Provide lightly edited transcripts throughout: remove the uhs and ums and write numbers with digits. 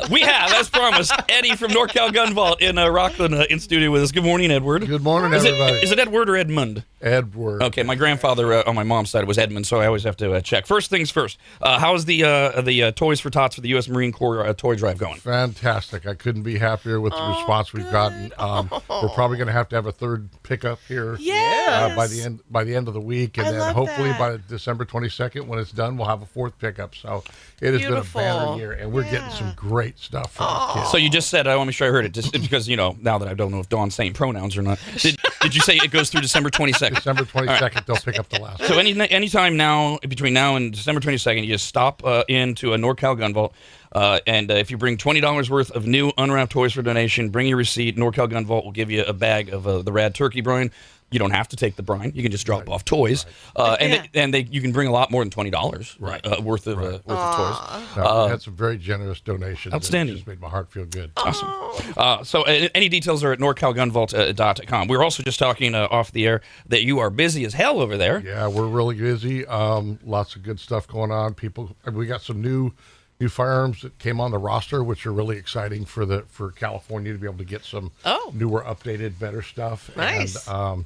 We have, as promised, Eddie from NorCal Gun Vault in Rockland in studio with us. Good morning, Edward. Good morning, everybody. Is it Edward or Edmund? Edward. Okay, my grandfather on my mom's side was Edmund, so I always have to check. First things first, how's the Toys for Tots for the U.S. Marine Corps toy drive going? Fantastic. I couldn't be happier with the response we've gotten. We're probably going to have a third pickup here by the end of the week, and then hopefully by December 22nd, when it's done, we'll have a fourth pickup. So it has been a banner year, and we're getting some great stuff from the kids. So you just said, I want to make sure I heard it, just because, now that I don't know if Dawn's saying pronouns or not. Did you say it goes through December 22nd? December 22nd, they'll pick up the last one. So anytime now, between now and December 22nd, you just stop into a NorCal Gun Vault, and if you bring $20 worth of new unwrapped toys for donation, bring your receipt. NorCal Gun Vault will give you a bag of the Rad Turkey brine. You don't have to take the brine. You can just drop off toys, and you can bring a lot more than $20 worth of toys. No, we had some very generous donations. Outstanding. It just made my heart feel good. Awesome. So any details are at NorCalGunVault.com. We were also just talking off the air that you are busy as hell over there. Yeah, we're really busy. Lots of good stuff going on. We got some new firearms that came on the roster, which are really exciting for California to be able to get some newer, updated, better stuff. Nice. And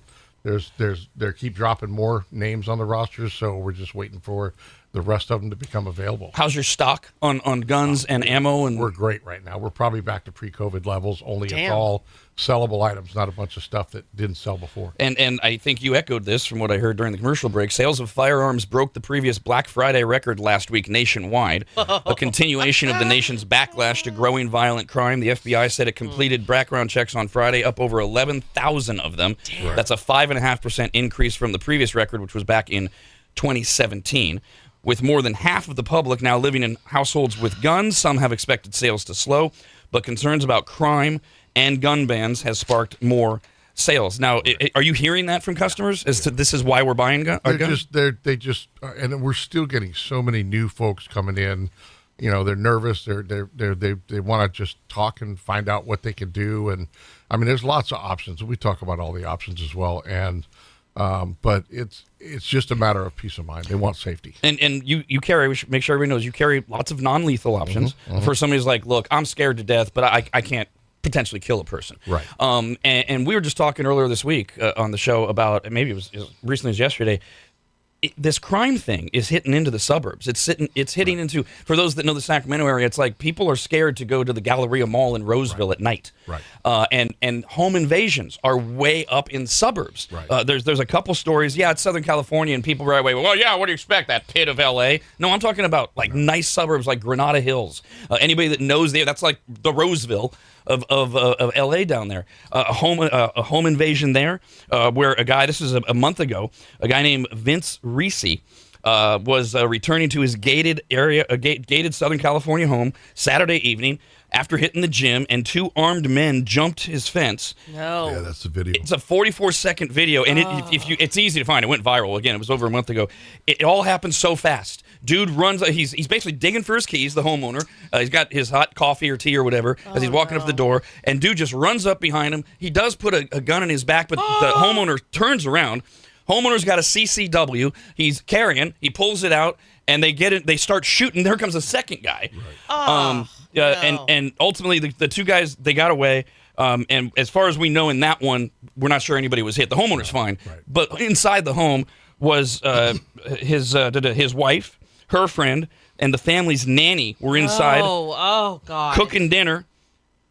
they keep dropping more names on the rosters, so we're just waiting for the rest of them to become available. How's your stock on guns and ammo? And we're great right now. We're probably back to pre-COVID levels. Only it's all sellable items, not a bunch of stuff that didn't sell before. And I think you echoed this from what I heard during the commercial break. Sales of firearms broke the previous Black Friday record last week nationwide, a continuation of the nation's backlash to growing violent crime. The FBI said it completed background checks on Friday, up over 11,000 of them. That's a 5.5% increase from the previous record, which was back in 2017. With more than half of the public now living in households with guns, some have expected sales to slow, but concerns about crime and gun bans has sparked more sales. Now, are you hearing that from customers as to this is why we're buying guns? And we're still getting so many new folks coming in. They're nervous. They want to just talk and find out what they can do. And I mean, there's lots of options. We talk about all the options as well. And but it's just a matter of peace of mind. They want safety. And you carry, we should make sure everybody knows, you carry lots of non-lethal options for somebody who's like, look, I'm scared to death, but I can't potentially kill a person. Right. And we were just talking earlier this week on the show about, maybe it was as recently as yesterday, this crime thing is hitting into the suburbs. It's hitting into, for those that know the Sacramento area, it's like people are scared to go to the Galleria Mall in Roseville at night. Right. And home invasions are way up in suburbs. Right. There's a couple stories. Yeah, it's Southern California, and people right away, well, yeah, what do you expect? That pit of L.A.? No, I'm talking about like nice suburbs like Granada Hills. Anybody that knows there, that's like the Roseville of L.A. down there. A home invasion there where a guy, this was a month ago, a guy named Vince Reese was returning to his gated Southern California home Saturday evening after hitting the gym, and two armed men jumped his fence. No. Yeah, that's the video. It's a 44-second video, and it's easy to find. It went viral. Again, it was over a month ago. It all happened so fast. Dude runs. He's basically digging for his keys, the homeowner. He's got his hot coffee or tea or whatever as he's walking up the door, and dude just runs up behind him. He does put a gun in his back, but the homeowner turns around. Homeowner's got a CCW. He's carrying. He pulls it out, and they get it. They start shooting. There comes a second guy. Right. And ultimately, the two guys, they got away. And as far as we know in that one, we're not sure anybody was hit. The homeowner's fine. Right. But inside the home was his wife, her friend, and the family's nanny were inside God. cooking dinner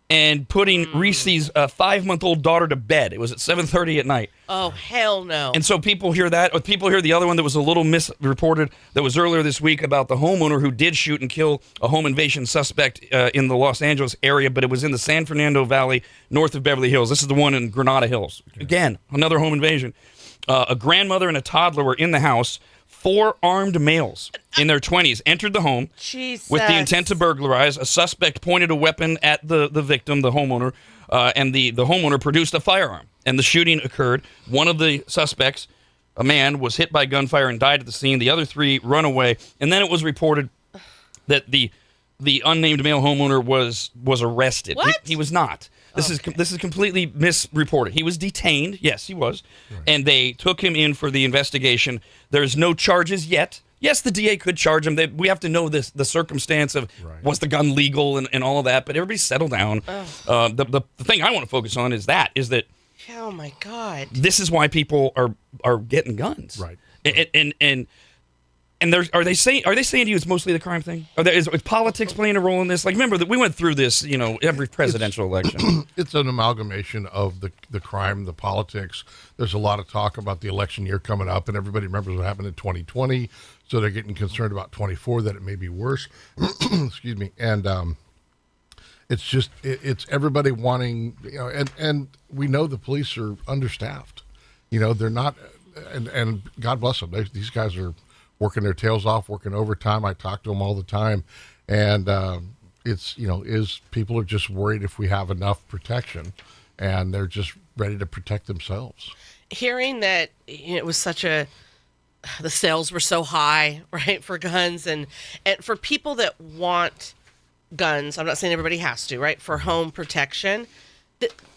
and putting Reese's 5-month-old daughter to bed. It was at 7:30 at night. Oh, hell no. And so people hear that. Or people hear the other one that was a little misreported that was earlier this week about the homeowner who did shoot and kill a home invasion suspect in the Los Angeles area, but it was in the San Fernando Valley north of Beverly Hills. This is the one in Granada Hills. Again, another home invasion. A grandmother and a toddler were in the house. 4 armed males in their 20s entered the home with the intent to burglarize. A suspect pointed a weapon at the victim, the homeowner, and the homeowner produced a firearm. And the shooting occurred. One of the suspects, a man, was hit by gunfire and died at the scene. The other 3 run away. And then it was reported that the unnamed male homeowner was arrested. What? He was not. This is completely misreported. He was detained. Yes, he was. Right. And they took him in for the investigation. There's no charges yet. Yes, the DA could charge him. We have to know the circumstance of was the gun legal and all of that. But everybody settle down. The thing I want to focus on is that oh my God, this is why people are getting guns. Right. And are they saying to you it's mostly the crime thing? Is politics playing a role in this? Like, remember that we went through this, every presidential election. It's an amalgamation of the crime, the politics. There's a lot of talk about the election year coming up, and everybody remembers what happened in 2020, so they're getting concerned about 24, that it may be worse. Excuse me. And it's just it's everybody wanting, and we know the police are understaffed. They're not, and God bless them. These guys are working their tails off, working overtime. I talk to them all the time, and it's people are just worried if we have enough protection, and they're just ready to protect themselves. Hearing that it was the sales were so high, right, for guns and for people that want guns. I'm not saying everybody has to, right, for home protection.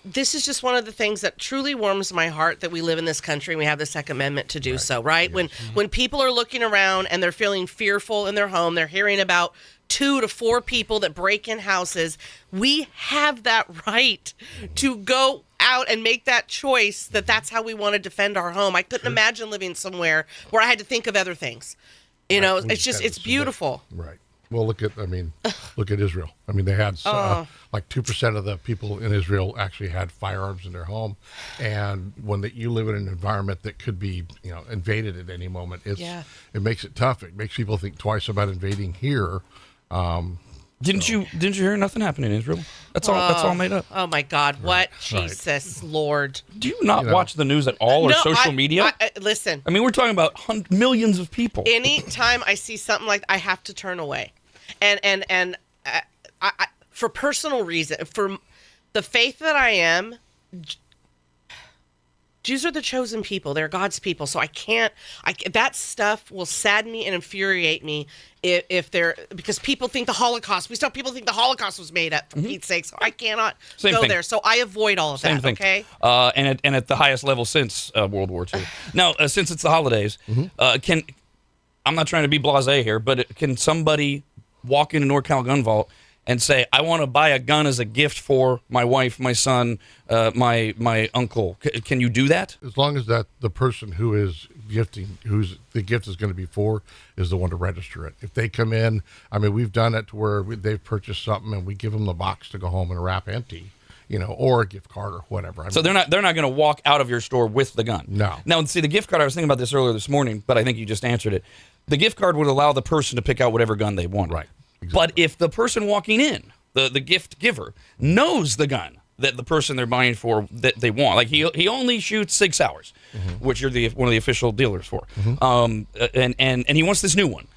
This is just one of the things that truly warms my heart, that we live in this country and we have the Second Amendment to do so, right? Yes. When people are looking around and they're feeling fearful in their home, they're hearing about 2 to 4 people that break in houses, we have that right to go out and make that choice that's how we want to defend our home. I couldn't imagine living somewhere where I had to think of other things. It's beautiful. Right. Well, look at Israel. I mean, they had like 2% of the people in Israel actually had firearms in their home, and when you live in an environment that could be, invaded at any moment, it makes it tough. It makes people think twice about invading here. Didn't you hear nothing happened in Israel? That's all made up. Oh my God! What Jesus Lord? Do you not watch the news at all or social media? Listen. I mean, we're talking about millions of people. Anytime I see something like that, I have to turn away. And I, for personal reason, for the faith that I am, Jews are the chosen people. They're God's people. So that stuff will sadden me and infuriate me if because people think the Holocaust, people think the Holocaust was made up, for Pete's sake. So I cannot go there. So I avoid all of that, okay? And at the highest level since World War II. Now, since it's the holidays, I'm not trying to be blasé here, but can somebody walk into NorCal Gun Vault and say, I want to buy a gun as a gift for my wife, my son, my uncle? Can you do that? As long as that the person who is gifting, who's the gift is going to be for, is the one to register it. If they come in, I mean, we've done it to where they've purchased something and we give them the box to go home and wrap empty, or a gift card or whatever. So they're not going to walk out of your store with the gun. No. Now, see, the gift card, I was thinking about this earlier this morning, but I think you just answered it. The gift card would allow the person to pick out whatever gun they want. Right. Exactly. But if the person walking in, the gift giver, knows the gun that the person they're buying for that they want, like he only shoots 6 hours, which you're one of the official dealers for, and he wants this new one.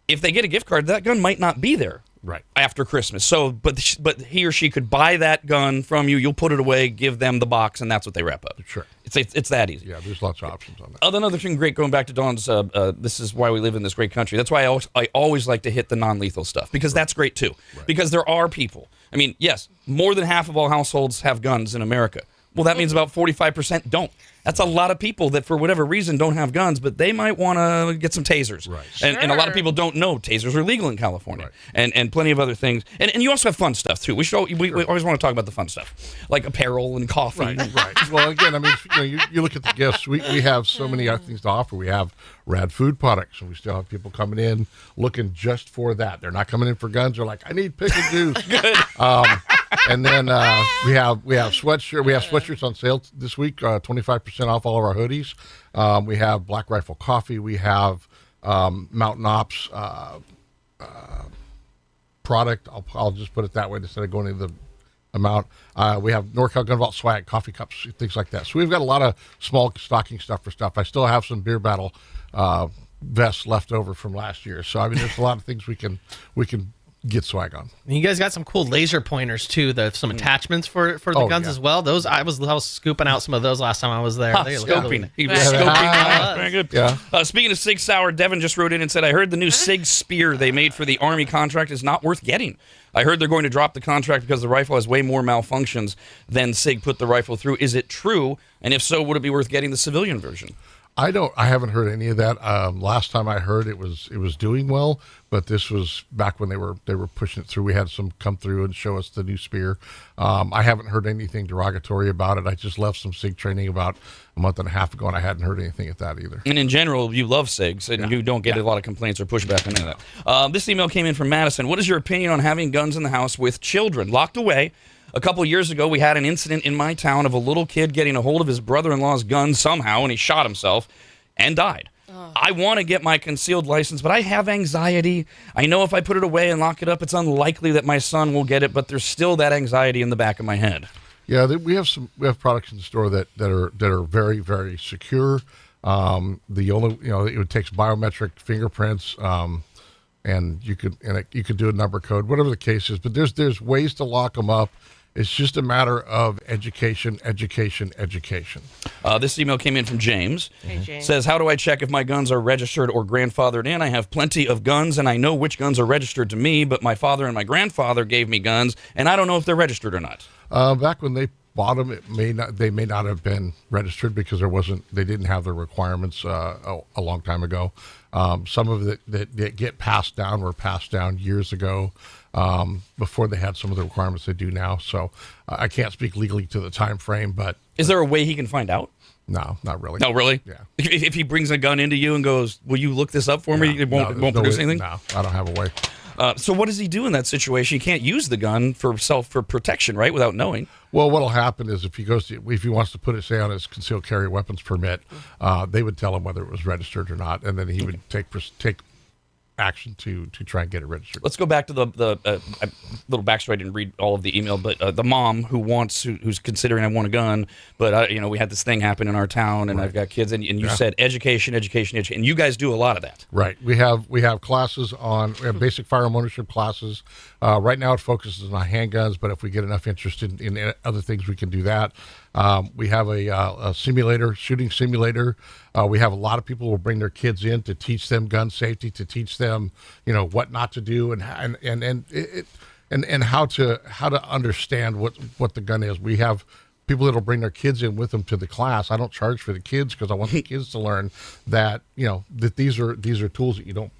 If they get a gift card, that gun might not be there after Christmas. So, but he or she could buy that gun from you. You'll put it away, give them the box, and that's what they wrap up. Sure. It's that easy. Yeah, there's lots of options on that. Another thing great, going back to Dawn's, this is why we live in this great country. That's why I always like to hit the non-lethal stuff, because that's great too. Right. Because there are people. I mean, yes, more than half of all households have guns in America. Well, that means about 45% don't. That's a lot of people that, for whatever reason, don't have guns, but they might want to get some tasers. Right. And a lot of people don't know tasers are legal in California, and plenty of other things. And you also have fun stuff, too. We always want to talk about the fun stuff, like apparel and coffee. Right. Well, again, I mean, you look at the gifts. We have so many other things to offer. We have Rad food products, and we still have people coming in looking just for that. They're not coming in for guns. They're like, I need pickle juice. Good. And then we have sweatshirt. We have sweatshirts on sale this week, 25% off all of our hoodies. We have Black Rifle Coffee. We have Mountain Ops product. I'll just put it that way instead of going into the amount. We have NorCal Gun Vault swag, coffee cups, things like that. So we've got a lot of small stocking stuff for stuff. I still have some Beer Battle vests left over from last year. So I mean, there's a lot of things we can get swag on. And you guys got some cool laser pointers too. Some attachments for the guns as well. Those I was scooping out some of those last time I was there. Scoping. He was scoping. Very good. Yeah. Speaking of Sig Sauer, Devin just wrote in and said, I heard the new Sig Spear they made for the Army contract is not worth getting. I heard they're going to drop the contract because the rifle has way more malfunctions than Sig put the rifle through. Is it true? And if so, would it be worth getting the civilian version? I haven't heard any of that. Last time I heard it was doing well, but this was back when they were pushing it through. We had some come through and show us the new spear. I haven't heard anything derogatory about it. I just left some SIG training about a month and a half ago, and I hadn't heard anything at that either. And in general, you love SIGs, and you don't get a lot of complaints or pushback on any of that. This email came in from Madison. What is your opinion on having guns in the house with children locked away? A couple years ago, we had an incident in my town of a little kid getting a hold of his brother-in-law's gun somehow, and he shot himself and died. I want to get my concealed license, but I have anxiety. I know if I put it away and lock it up, it's unlikely that my son will get it, but there's still that anxiety in the back of my head. Yeah, we have products in the store that are very, very secure. The only it takes biometric fingerprints, and you could do a number code, whatever the case is. But there's ways to lock them up. It's just a matter of education. This email came in from James. Hey, James. Says, how do I check if my guns are registered or grandfathered in? I have plenty of guns, and I know which guns are registered to me, but my father and my grandfather gave me guns, and I don't know if they're registered or not. Back when they bought them, they may not have been registered because they didn't have the requirements a long time ago. Some of it that get passed down were passed down years ago. Before they had some of the requirements they do now. So I can't speak legally to the time frame, but... Is there a way he can find out? No, not really. No, really? Yeah. If he brings a gun into you and goes, will you look this up for me? It won't produce anything? No, I don't have a way. So what does he do in that situation? He can't use the gun for protection, right, without knowing. Well, what'll happen is if he wants to put it, say, on his concealed carry weapons permit, they would tell him whether it was registered or not, and then he would take action to try and get it registered. Let's go back to the little backstory. I didn't read all of the email, but the mom who's considering I want a gun, but we had this thing happen in our town, and I've got kids, and you said education, and you guys do a lot of that. Right. We have classes we have basic firearm ownership classes. Right now it focuses on handguns, but if we get enough interest in other things, we can do that. We have a shooting simulator. We have a lot of people who will bring their kids in to teach them gun safety, to teach them, what not to do and how to understand what the gun is. We have people that'll bring their kids in with them to the class. I don't charge for the kids because I want the kids to learn that that these are tools that you don't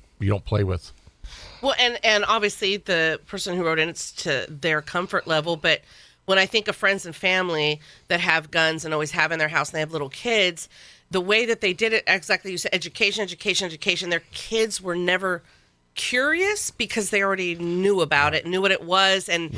play with. Well, and obviously the person who wrote in, it's to their comfort level, but when I think of friends and family that have guns and always have in their house and they have little kids, the way that they did it, exactly, you said education, their kids were never curious because they already knew about it, knew what it was, and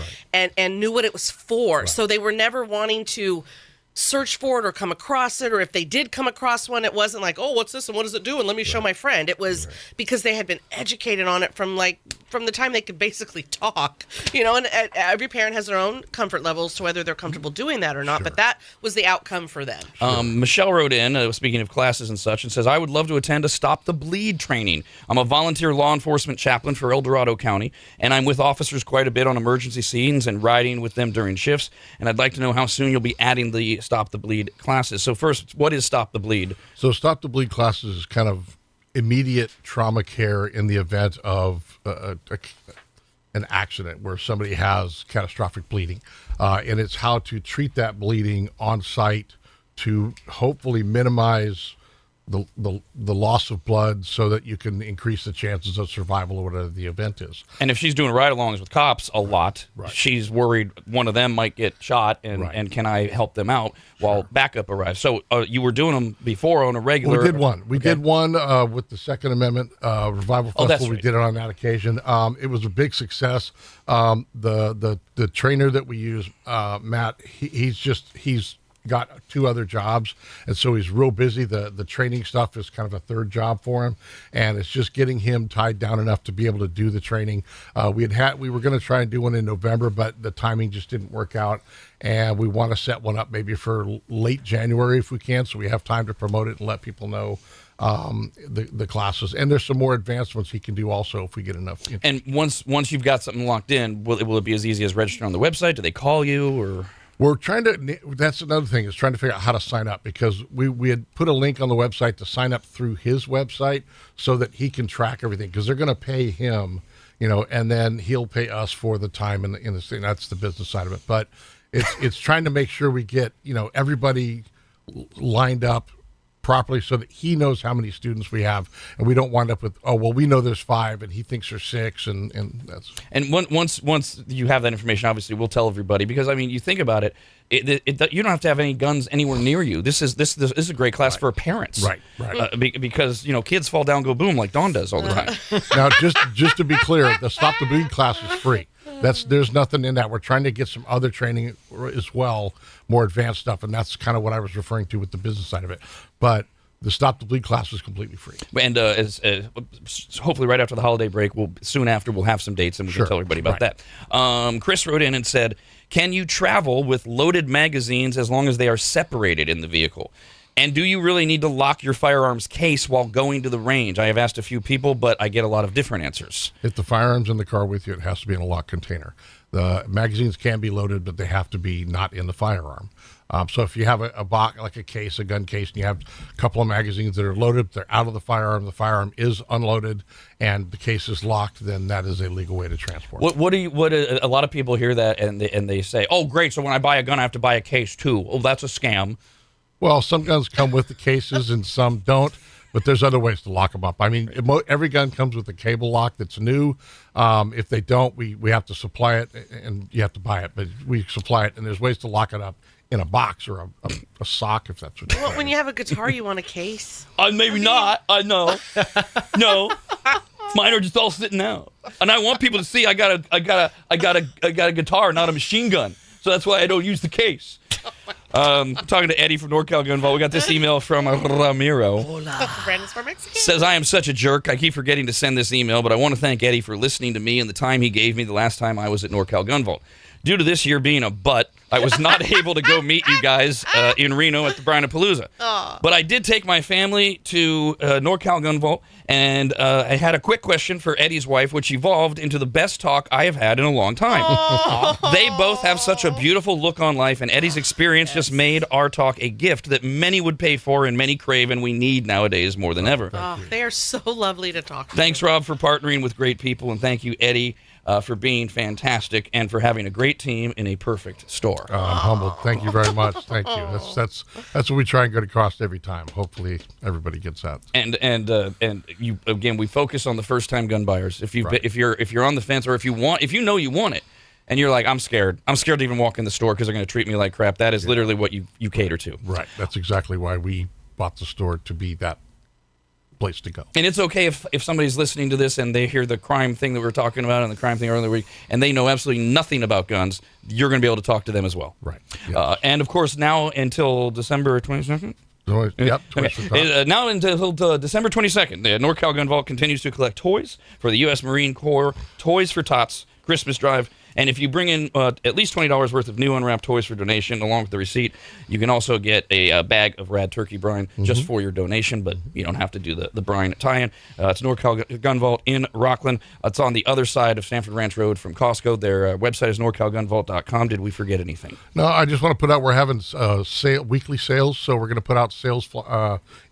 knew what it was for. Right. So they were never wanting to search for it or come across it, or if they did come across one, it wasn't like, oh, what's this and what does it do, and let me show my friend. It was because they had been educated on it from the time they could basically talk, and every parent has their own comfort levels to whether they're comfortable doing that or not, but that was the outcome for them. Michelle wrote in, speaking of classes and such, and says, I would love to attend a Stop the Bleed training. I'm a volunteer law enforcement chaplain for El Dorado County, and I'm with officers quite a bit on emergency scenes and riding with them during shifts, and I'd like to know how soon you'll be adding the Stop the Bleed classes. So first, what is Stop the Bleed? So Stop the Bleed classes is kind of immediate trauma care in the event of an accident where somebody has catastrophic bleeding, and it's how to treat that bleeding on site to hopefully minimize the loss of blood so that you can increase the chances of survival or whatever the event is. And if she's doing ride-alongs with cops a lot, she's worried one of them might get shot, and can I help them out while backup arrives? So you were doing them before on a regular... We did one. We did one with the Second Amendment Revival Festival. That's right. We did it on that occasion. It was a big success. The trainer that we use, Matt, he's got 2 other jobs, and so he's real busy. The training stuff is kind of a third job for him, and it's just getting him tied down enough to be able to do the training. We were going to try and do one in November, but the timing just didn't work out, and we want to set one up maybe for late January if we can, so we have time to promote it and let people know the classes. And there's some more advanced ones he can do also if we get enough. And once you've got something locked in, will it be as easy as registering on the website? Do they call you, or... We're trying to, that's another thing, is trying to figure out how to sign up, because we had put a link on the website to sign up through his website so that he can track everything, because they're going to pay him, and then he'll pay us for the time in the thing. That's the business side of it. But it's trying to make sure we get, everybody lined up properly so that he knows how many students we have, and we don't wind up with, oh, well, we know there's 5 and he thinks there's 6, and that's. And once you have that information, obviously we'll tell everybody, because I mean, you think about it, you don't have to have any guns anywhere near you. This is a great class for parents, Right. because kids fall down, go boom, like Dawn does all the time. Now, just to be clear, the Stop the Bleed class is free. There's nothing in that. We're trying to get some other training as well, more advanced stuff, and that's kind of what I was referring to with the business side of it. But the Stop the Bleed class is completely free. And hopefully right after the holiday break, soon after we'll have some dates and we can tell everybody about that. Chris wrote in and said, can you travel with loaded magazines as long as they are separated in the vehicle? And do you really need to lock your firearms case while going to the range? I have asked a few people, but I get a lot of different answers. If the firearm's in the car with you, it has to be in a locked container. The magazines can be loaded, but they have to be not in the firearm. So if you have a box, like a case, a gun case, and you have a couple of magazines that are loaded, they're out of the firearm is unloaded, and the case is locked, then that is a legal way to transport. What a lot of people hear that and they say, oh, great, so when I buy a gun, I have to buy a case too. Oh, that's a scam. Well, some guns come with the cases and some don't, but there's other ways to lock them up. I mean, every gun comes with a cable lock that's new. If they don't, we have to supply it, and you have to buy it, but we supply it, and there's ways to lock it up in a box or a sock, if that's what you Well, when you have a guitar, you want a case. Maybe not. I know. No. Mine are just all sitting out. And I want people to see I got a guitar, not a machine gun. So that's why I don't use the case. Talking to Eddie from NorCal Gun Vault, we got this email from Ramiro. Brandon's from Mexico. Says, I am such a jerk. I keep forgetting to send this email, but I want to thank Eddie for listening to me and the time he gave me the last time I was at NorCal Gun Vault. Due to this year being a butt, I was not able to go meet you guys in Reno at the Brinapalooza. But I did take my family to NorCal Gun Vault, and I had a quick question for Eddie's wife, which evolved into the best talk I have had in a long time. They both have such a beautiful look on life, and Eddie's experience just made our talk a gift that many would pay for and many crave and we need nowadays more than ever. Oh, they are so lovely to talk to. Thanks, Rob, for partnering with great people, and thank you, Eddie, for being fantastic and for having a great team in a perfect store. I'm humbled. Thank you very much. Thank you. That's what we try and get across every time. Hopefully, everybody gets that. And you again, we focus on the first time gun buyers. If you're on the fence, or if you know you want it, and you're like, I'm scared to even walk in the store because they're going to treat me like crap. That is literally what you cater to. Right. That's exactly why we bought the store, to be that place to go. And it's okay if somebody's listening to this and they hear the crime thing that we were talking about and the crime thing earlier in the week, and they know absolutely nothing about guns, you're going to be able to talk to them as well. Right. Yep. And of course, now until December 22nd. Yep. Now until December 22nd, the NorCal Gun Vault continues to collect toys for the U.S. Marine Corps, Toys for Tots Christmas Drive. And if you bring in at least $20 worth of new unwrapped toys for donation, along with the receipt, you can also get a bag of Rad Turkey brine just for your donation, but you don't have to do the brine tie-in. It's NorCal Gun Vault in Rockland. It's on the other side of Stanford Ranch Road from Costco. Their website is norcalgunvault.com. Did we forget anything? No, I just want to put out, we're having weekly sales, so we're going to put out sales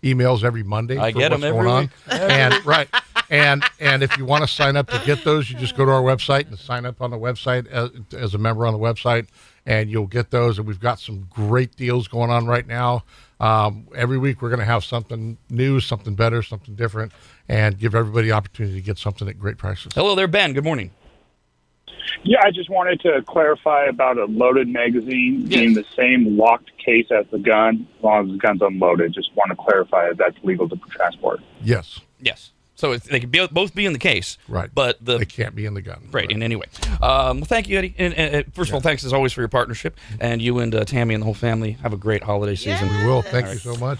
emails every Monday. I get them every week. And right. And if you want to sign up to get those, you just go to our website and sign up on the website as a member on the website, and you'll get those. And we've got some great deals going on right now. Every week we're going to have something new, something better, something different, and give everybody the opportunity to get something at great prices. Hello there, Ben. Good morning. Yeah, I just wanted to clarify about a loaded magazine being the same locked case as the gun, as long as the gun's unloaded. Just want to clarify if that's legal to transport. Yes. So they could both be in the case, right? But they can't be in the gun, right? In any way. Well, thank you, Eddie. And first of all, thanks as always for your partnership. And you and Tammy and the whole family have a great holiday season. We will. Thank you so much.